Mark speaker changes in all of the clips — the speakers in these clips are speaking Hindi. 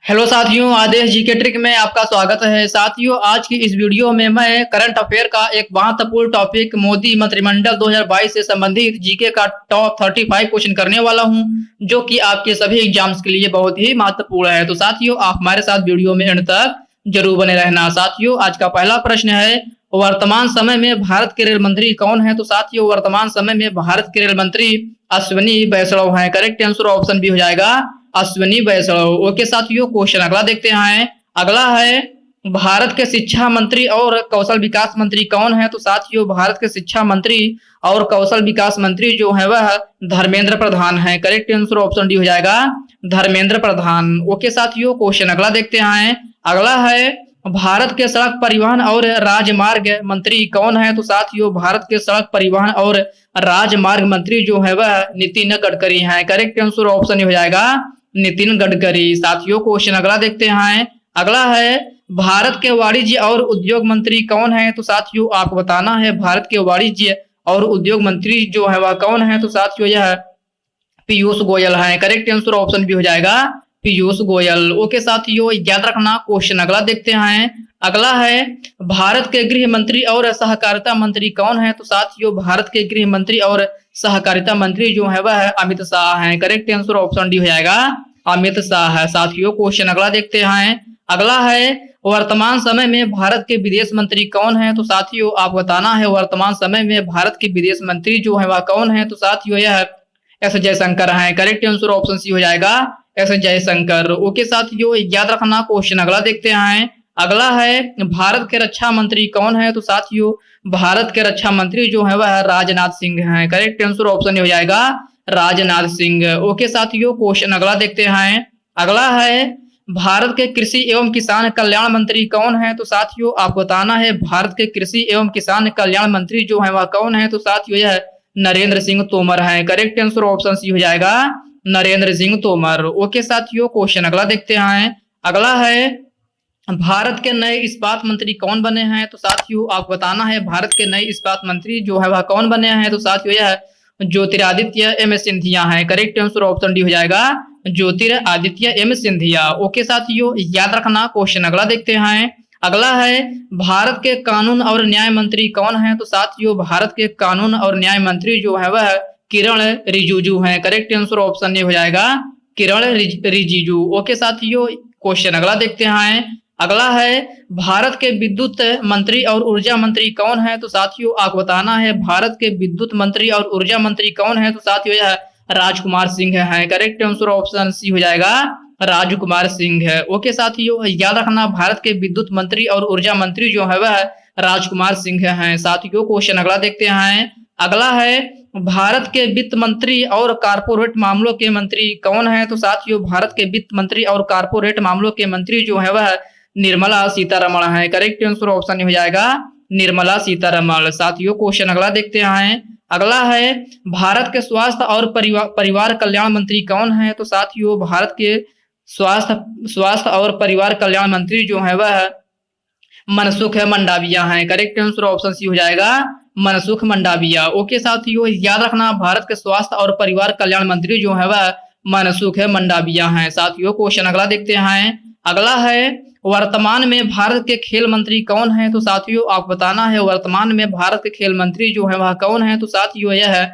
Speaker 1: हेलो साथियों, आदेश जीके ट्रिक में आपका स्वागत है। साथियों, आज की इस वीडियो में मैं करंट अफेयर का एक महत्वपूर्ण टॉपिक मोदी मंत्रिमंडल 2022 से संबंधित जीके का टॉप 35 क्वेश्चन करने वाला हूं, जो कि आपके सभी एग्जाम्स के लिए बहुत ही महत्वपूर्ण है। तो साथियों, आप हमारे साथ वीडियो में अंत तक जरूर बने रहना। साथियों, आज का पहला प्रश्न है, वर्तमान समय में भारत के रेल मंत्री कौन है? तो साथियों, वर्तमान समय में भारत के रेल मंत्री अश्विनी वैष्णव हैं। करेक्ट आंसर ऑप्शन बी हो जाएगा, अश्विनी वैष्णव। ओके साथियों, क्वेश्चन अगला देखते हैं। अगला है, भारत के शिक्षा मंत्री और कौशल विकास मंत्री कौन है? तो साथियों, भारत के शिक्षा मंत्री और कौशल विकास मंत्री जो है वह धर्मेंद्र प्रधान है। करेक्ट आंसर ऑप्शन डी हो जाएगा, धर्मेंद्र प्रधान। ओके साथियों, क्वेश्चन अगला देखते हैं। अगला है, भारत के सड़क परिवहन और राजमार्ग मंत्री कौन है? तो साथियों, भारत के सड़क परिवहन और राजमार्ग मंत्री जो है वह नितिन गडकरी हैं। करेक्ट आंसर ऑप्शन हो जाएगा, नितिन गडकरी। साथियों, क्वेश्चन अगला देखते हैं। अगला है, भारत के वाणिज्य और उद्योग मंत्री कौन है? तो साथियों, आपको बताना है भारत के वाणिज्य और उद्योग मंत्री जो है वह कौन है? तो साथियों, यह पीयूष गोयल है। करेक्ट आंसर ऑप्शन भी हो जाएगा, पीयूष गोयल। ओके साथियों, याद रखना। क्वेश्चन अगला देखते हैं। अगला है, भारत के गृह मंत्री और सहकारिता मंत्री कौन है? तो साथियों, भारत के गृह मंत्री और सहकारिता मंत्री जो है वह अमित शाह हैं। करेक्ट आंसर ऑप्शन डी हो जाएगा, अमित शाह है। साथियों, क्वेश्चन अगला देखते हैं। अगला है, वर्तमान समय में भारत के विदेश मंत्री कौन है? तो साथियों, आप बताना है वर्तमान समय में भारत के विदेश मंत्री जो है वह कौन है? तो साथियों, यह एस जयशंकर है। करेक्ट आंसर ऑप्शन सी हो जाएगा, एस जयशंकर। ओके साथियों, याद रखना। क्वेश्चन अगला देखते हैं। अगला है, भारत के रक्षा मंत्री कौन है? तो साथियों, भारत के रक्षा मंत्री जो है वह राजनाथ सिंह हैं। करेक्ट आंसर ऑप्शन हो जाएगा, राजनाथ सिंह। ओके साथियों, क्वेश्चन अगला देखते हैं। अगला है, भारत के कृषि एवं किसान कल्याण मंत्री कौन है? तो साथियों, आपको बताना है भारत के कृषि एवं किसान कल्याण मंत्री जो है वह कौन है? तो साथियों, यह नरेंद्र सिंह तोमर है। करेक्ट आंसर ऑप्शन सी हो जाएगा, नरेंद्र सिंह तोमर। ओके साथियों, क्वेश्चन अगला देखते हैं। अगला है, भारत के नए इस्पात मंत्री कौन बने हैं? तो साथियों, आपको बताना है भारत के नए इस्पात मंत्री जो है वह कौन बने हैं? तो साथियों, यह ज्योतिरादित्य एम सिंधिया है। करेक्ट आंसर ऑप्शन डी हो जाएगा, ज्योतिरादित्य एम सिंधिया। ओके साथियों, याद रखना। क्वेश्चन अगला देखते हैं। अगला है, भारत के कानून और न्याय मंत्री कौन है? तो साथियों, भारत के कानून और न्याय मंत्री जो है वह किरण रिजिजू हैं। करेक्ट आंसर ऑप्शन ए हो जाएगा, किरण रिजिजू। ओके साथियों, क्वेश्चन अगला देखते हैं। अगला है, भारत के विद्युत मंत्री और ऊर्जा मंत्री कौन है? तो साथियों, आपको बताना है भारत के विद्युत मंत्री और ऊर्जा मंत्री कौन है? तो साथियों, यह राजकुमार सिंह है। करेक्ट आंसर ऑप्शन सी हो जाएगा, राजकुमार सिंह है। ओके साथियों, याद रखना भारत के विद्युत मंत्री और ऊर्जा मंत्री जो है वह राजकुमार सिंह हैं। साथियों, क्वेश्चन अगला देखते हैं। अगला है, भारत के वित्त मंत्री और कारपोरेट मामलों के मंत्री कौन है? तो साथियों, भारत के वित्त मंत्री और कारपोरेट मामलों के मंत्री जो है वह निर्मला सीतारमण है। करेक्ट आंसर ऑप्शन हो जाएगा, निर्मला सीतारमण। साथियों, क्वेश्चन अगला देखते हैं। अगला है, भारत के स्वास्थ्य और परिवार कल्याण मंत्री कौन है? तो साथियों, भारत के स्वास्थ्य और परिवार कल्याण मंत्री जो है वह मनसुख मंडाविया हैं। करेक्ट आंसर ऑप्शन सी हो जाएगा, मनसुख मंडाविया। ओके साथियों, याद रखना भारत के स्वास्थ्य और परिवार कल्याण मंत्री जो है वह मनसुख मंडाविया हैं। साथियों, क्वेश्चन अगला देखते हैं। अगला है, वर्तमान में भारत के खेल मंत्री कौन है? तो साथियों, आप बताना है वर्तमान में भारत के खेल मंत्री जो है वह कौन है? तो साथियों, यह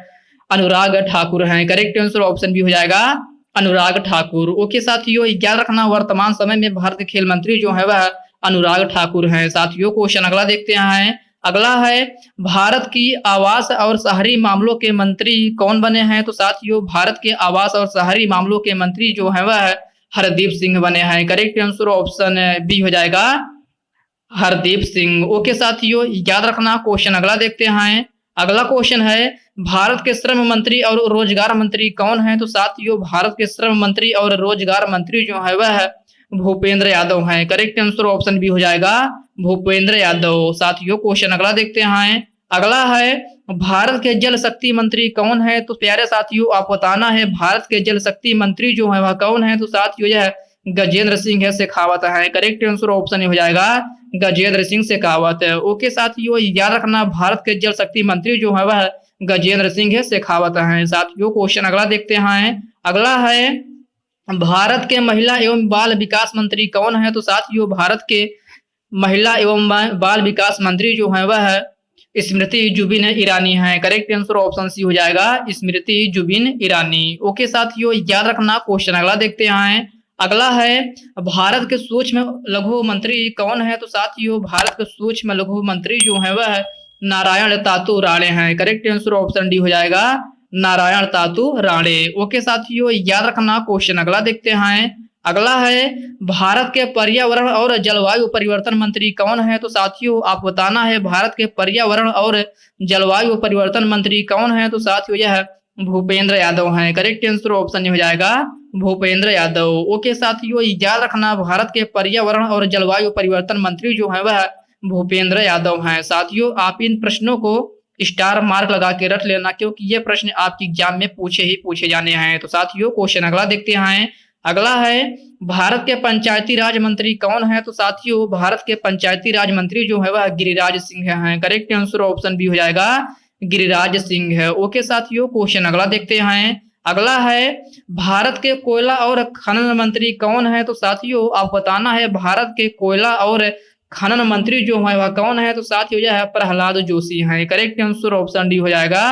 Speaker 1: अनुराग ठाकुर हैं। करेक्ट आंसर ऑप्शन भी हो जाएगा, अनुराग ठाकुर। ओके साथियों, याद रखना वर्तमान समय में भारत के खेल मंत्री जो है वह अनुराग ठाकुर हैं। साथियों, क्वेश्चन अगला देखते हैं। अगला है, भारत की आवास और शहरी मामलों के मंत्री कौन बने हैं? तो साथियों, भारत के आवास और शहरी मामलों के मंत्री जो है वह हरदीप सिंह बने हैं। करेक्ट आंसर ऑप्शन बी हो जाएगा, हरदीप सिंह। ओके साथियों, याद रखना। क्वेश्चन अगला देखते हैं। अगला क्वेश्चन है, भारत के श्रम मंत्री और रोजगार मंत्री कौन है? तो साथियों, भारत के श्रम मंत्री और रोजगार मंत्री जो है वह भूपेंद्र यादव हैं। करेक्ट आंसर ऑप्शन बी हो जाएगा, भूपेंद्र यादव। साथियों, क्वेश्चन अगला देखते हैं। अगला है, भारत के जल शक्ति मंत्री कौन है? तो प्यारे साथियों, आप बताना है भारत के जल शक्ति मंत्री जो है वह कौन है? तो साथियों, यह गजेंद्र सिंह शेखावत है। करेक्ट आंसर ऑप्शन हो जाएगा, गजेंद्र सिंह शेखावत। ओके साथियों, याद रखना भारत के जल शक्ति मंत्री जो है वह गजेंद्र सिंह शेखावत हैं। साथियों, क्वेश्चन अगला देखते हैं। अगला है, भारत के महिला एवं बाल विकास मंत्री कौन है? तो साथियों भारत के महिला एवं बाल विकास मंत्री जो है वह है स्मृति जुबिन ईरानी है। करेक्ट आंसर ऑप्शन सी हो जाएगा, स्मृति जुबिन ईरानी। ओके साथियों, याद रखना। क्वेश्चन अगला देखते हैं। अगला है भारत के सूक्ष्म लघु मंत्री कौन है? तो साथियों भारत के सूक्ष्म लघु मंत्री जो है वह नारायण तातू राणे हैं। करेक्ट आंसर ऑप्शन डी हो जाएगा, नारायण तातू राणे। ओके साथियों, याद रखना। क्वेश्चन अगला देखते हैं। अगला है भारत के पर्यावरण और जलवायु परिवर्तन मंत्री कौन है? तो साथियों आप बताना है भारत के पर्यावरण और जलवायु परिवर्तन मंत्री कौन है? तो साथियों यह भूपेंद्र यादव हैं। करेक्ट आंसर ऑप्शन हो जाएगा भूपेंद्र यादव। ओके साथियों, याद रखना भारत के पर्यावरण और जलवायु परिवर्तन मंत्री जो है वह भूपेंद्र यादव हैं। साथियों आप इन प्रश्नों को स्टार मार्क लगा के रख लेना, क्योंकि ये प्रश्न आपके एग्जाम में पूछे जाने हैं। तो साथियों क्वेश्चन अगला देखते हैं। अगला है भारत के पंचायती राज मंत्री कौन है? तो साथियों भारत के पंचायती राज मंत्री जो है वह गिरिराज सिंह हैं। करेक्ट आंसर ऑप्शन बी हो जाएगा, गिरिराज सिंह है। ओके साथियों, क्वेश्चन अगला देखते हैं। अगला है भारत के कोयला और खनन मंत्री कौन है? तो साथियों आप बताना है भारत के कोयला और खनन मंत्री जो है वह कौन है? तो साथियों यह है प्रहलाद जोशी हैं। करेक्ट आंसर ऑप्शन डी हो जाएगा,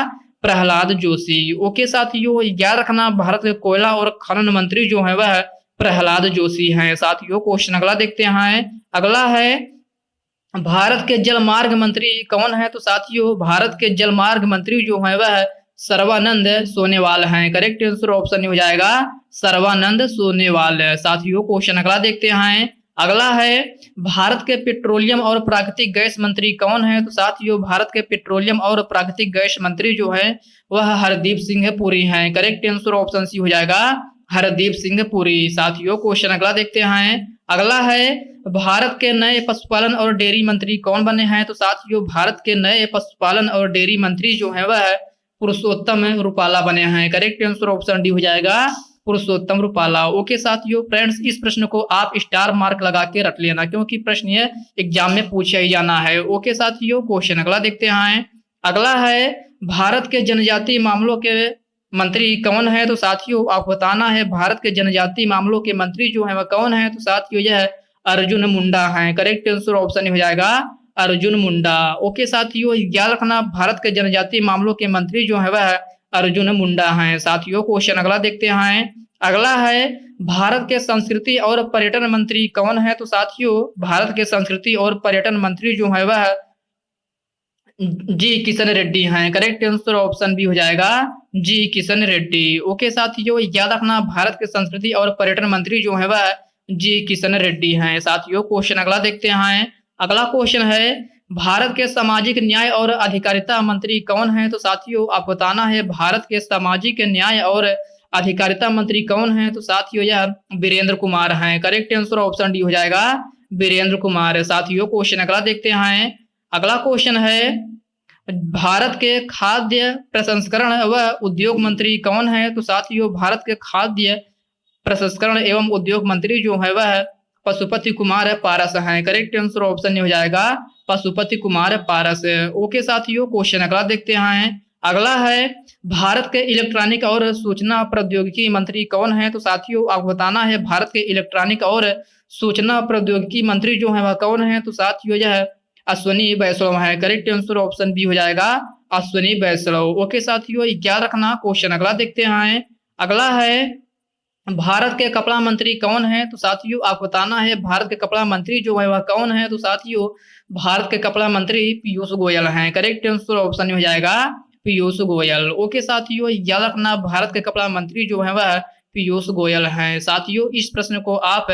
Speaker 1: प्रहलाद जोशी। ओके साथियों, याद रखना भारत के कोयला और खनन मंत्री जो है वह प्रहलाद जोशी हैं। साथियों क्वेश्चन अगला देखते हैं। अगला है भारत के जलमार्ग मंत्री कौन है? तो साथियों भारत के जलमार्ग मंत्री जो है वह सर्बानंद सोनेवाल हैं। करेक्ट आंसर ऑप्शन हो जाएगा सर्बानंद सोनेवाल। साथियों क्वेश्चन अगला देखते हैं। अगला है भारत के पेट्रोलियम और प्राकृतिक गैस मंत्री कौन है? तो साथियों भारत के पेट्रोलियम और प्राकृतिक गैस मंत्री जो है वह हरदीप सिंह पुरी हैं। करेक्ट आंसर ऑप्शन सी हो जाएगा, हरदीप सिंह पुरी। साथियों क्वेश्चन अगला देखते हैं। अगला है भारत के नए पशुपालन और डेयरी मंत्री कौन बने हैं? तो साथियों भारत के नए पशुपालन और डेयरी मंत्री जो है वह पुरुषोत्तम रुपाला बने हैं। करेक्ट आंसर ऑप्शन डी हो जाएगा, पुरुषोत्तम रुपाला। ओके साथियों फ्रेंड्स, इस प्रश्न को आप स्टार मार्क लगा के रख लेना, क्योंकि प्रश्न ये एग्जाम में पूछा ही जाना है। ओके साथियों क्वेश्चन अगला देखते हैं। अगला है भारत के जनजातीय मामलों के मंत्री कौन है? तो साथियों आप बताना है भारत के जनजातीय मामलों के मंत्री जो है वह कौन है? तो साथियों यह अर्जुन मुंडा हैं। करेक्ट आंसर ऑप्शन हो जाएगा अर्जुन मुंडा। ओके साथियों याद रखना भारत के जनजातीय मामलों के मंत्री जो है वह अर्जुन मुंडा हैं। साथियों क्वेश्चन अगला देखते हैं। अगला है भारत के संस्कृति और पर्यटन मंत्री कौन है? तो साथियों भारत के संस्कृति और पर्यटन मंत्री जो है वह जी किशन रेड्डी हैं। करेक्ट आंसर ऑप्शन बी हो जाएगा, जी किशन रेड्डी। ओके साथियों याद रखना भारत के संस्कृति और पर्यटन मंत्री जो है वह जी किशन रेड्डी हैं। साथियों क्वेश्चन अगला देखते हैं। अगला क्वेश्चन है भारत के सामाजिक न्याय और अधिकारिता मंत्री कौन है? तो साथियों आप बताना है भारत के सामाजिक न्याय और अधिकारिता मंत्री कौन है? तो साथियों यह वीरेंद्र कुमार हैं। करेक्ट आंसर ऑप्शन डी हो जाएगा, वीरेंद्र कुमार। साथियों क्वेश्चन अगला देखते हैं। अगला क्वेश्चन है भारत के खाद्य प्रसंस्करण व उद्योग मंत्री कौन है? तो साथियों भारत के खाद्य प्रसंस्करण एवं उद्योग मंत्री जो है वह पशुपति कुमार पारस हैं। करेक्ट आंसर ऑप्शन हो जाएगा पशुपति कुमार पारस। ओके साथियों क्वेश्चन अगला देखते हैं। अगला है भारत के इलेक्ट्रॉनिक और सूचना प्रौद्योगिकी मंत्री कौन है? तो साथियों आप बताना है भारत के इलेक्ट्रॉनिक और सूचना प्रौद्योगिकी मंत्री जो है वह कौन है? तो साथियों यह अश्विनी वैष्णव है। करेक्ट आंसर ऑप्शन बी हो जाएगा अश्विनी वैष्णव। ओके साथियों याद रखना। क्वेश्चन अगला देखते हैं। अगला है भारत के कपड़ा मंत्री कौन है? तो साथियों आप बताना है भारत के कपड़ा मंत्री जो है वह कौन है? तो साथियों भारत के कपड़ा मंत्री पीयूष गोयल हैं। करेक्ट आंसर ऑप्शन हो जाएगा पीयूष गोयल। ओके साथियों याद रखना भारत के कपड़ा मंत्री जो है वह पीयूष गोयल हैं। साथियों इस प्रश्न को आप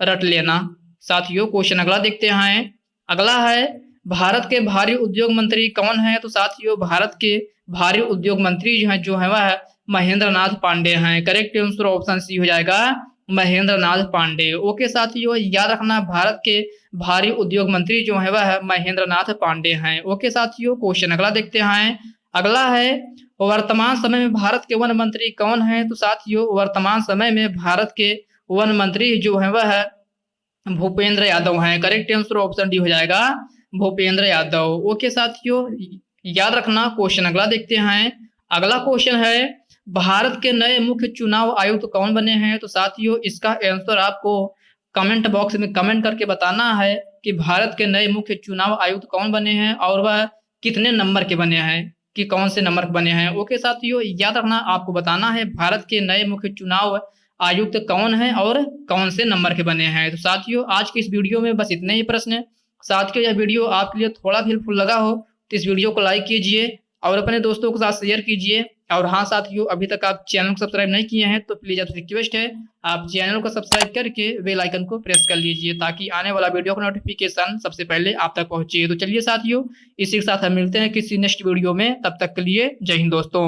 Speaker 1: रट लेना। साथियों क्वेश्चन अगला देखते हैं। अगला है भारत के भारी उद्योग मंत्री कौन है? तो साथियों भारत के भारी उद्योग मंत्री जो है वह महेंद्र नाथ पांडे हैं। करेक्ट आंसर ऑप्शन सी हो जाएगा महेंद्र नाथ पांडे। ओके साथियों याद रखना भारत के भारी उद्योग मंत्री जो है वह महेंद्र नाथ पांडे हैं। ओके साथियों क्वेश्चन अगला देखते हैं। अगला है वर्तमान समय में भारत के वन मंत्री कौन है? तो साथियों वर्तमान समय में भारत के वन मंत्री जो है वह भूपेंद्र यादव हैं। करेक्ट आंसर ऑप्शन डी हो जाएगा भूपेंद्र यादव। ओके साथियों याद रखना। क्वेश्चन अगला देखते हैं। अगला क्वेश्चन है भारत के नए मुख्य चुनाव आयुक्त कौन बने हैं? तो साथियों इसका आंसर आपको कमेंट बॉक्स में कमेंट करके बताना है कि भारत के नए मुख्य चुनाव आयुक्त कौन बने हैं और वह कितने नंबर के बने हैं, कि कौन से नंबर के बने हैं। ओके साथियों, याद रखना आपको बताना है भारत के नए मुख्य चुनाव आयुक्त कौन है और कौन से नंबर के बने हैं। तो साथियों आज की इस वीडियो में बस इतने ही प्रश्न है। साथियों यह वीडियो आपके लिए थोड़ा भी हेल्पफुल लगा हो तो इस वीडियो को लाइक कीजिए और अपने दोस्तों के साथ शेयर कीजिए। और हाँ साथियों, अभी तक आप चैनल को सब्सक्राइब नहीं किए हैं तो प्लीज आपसे रिक्वेस्ट है आप चैनल को सब्सक्राइब करके बेल आइकन को प्रेस कर लीजिए ताकि आने वाला वीडियो का नोटिफिकेशन सबसे पहले आप तक पहुंचे। तो चलिए साथियों, इसी के साथ हम मिलते हैं किसी नेक्स्ट वीडियो में। तब तक के लिए जय हिंद दोस्तों।